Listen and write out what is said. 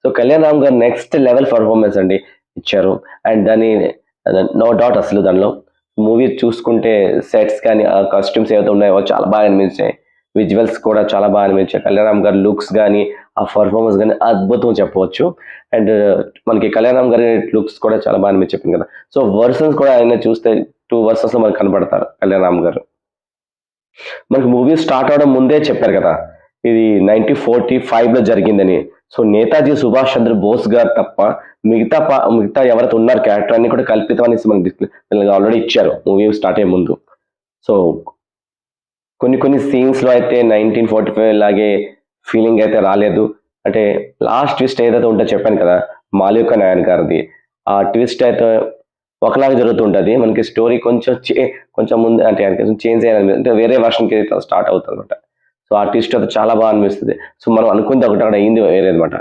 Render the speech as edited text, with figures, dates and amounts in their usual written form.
So Kalyan Ram గారు next level performance అండి ఇచ్చారు. అండ్ దాని నో డౌట్ అసలు దానిలో మూవీ చూసుకుంటే సెట్స్ కానీ ఆ కాస్ట్యూమ్స్ ఏవైతే ఉన్నాయో చాలా బాగా అనిపించాయి. విజువల్స్ కూడా చాలా బాగా అనిపించాయి. కళ్యాణ్ రామ్ గారి లుక్స్ కానీ ఆ పర్ఫార్మెన్స్ కానీ అద్భుతం చెప్పవచ్చు. అండ్ మనకి కళ్యాణ్ రామ్ గారి లుక్స్ కూడా చాలా బాగా అనిపించింది కదా. సో వర్షన్స్ కూడా ఆయన చూస్తే 2 వర్షన్స్ లో మనకు కనపడతారు కళ్యాణ్ రామ్ గారు. మనకి మూవీ స్టార్ట్ అవడం ముందే చెప్పారు కదా, ఇది 1945 లో జరిగిందని. సో నేతాజీ సుభాష్ చంద్ర బోస్ గారు తప్ప మిగతా ఎవరైతే ఉన్నారు క్యారెక్టర్ అన్ని కూడా కల్పితం అనేసి మనకి ఆల్రెడీ ఇచ్చారు మూవీ స్టార్ట్ అయ్యే ముందు. సో కొన్ని కొన్ని సీన్స్ లో అయితే 1945 లాగే ఫీలింగ్ అయితే రాలేదు. అంటే లాస్ట్ ట్విస్ట్ ఏదైతే ఉంటుందో చెప్పాను కదా, మాల్విక నాయర్ గారిది. ఆ ట్విస్ట్ అయితే ఒకలాగా జరుగుతుంటది. మనకి స్టోరీ కొంచెం ముందు అంటే కొంచెం చేంజ్ అయ్యాలి అంటే వేరే వర్షన్‌కి స్టార్ట్ అవుతుందన్నమాట. సో ఆ ట్విస్ట్ అయితే చాలా బాగా అనిపిస్తది. సో మనం అనుకుంది ఒకటి, అక్కడ అయింది వేరేదన్నమాట.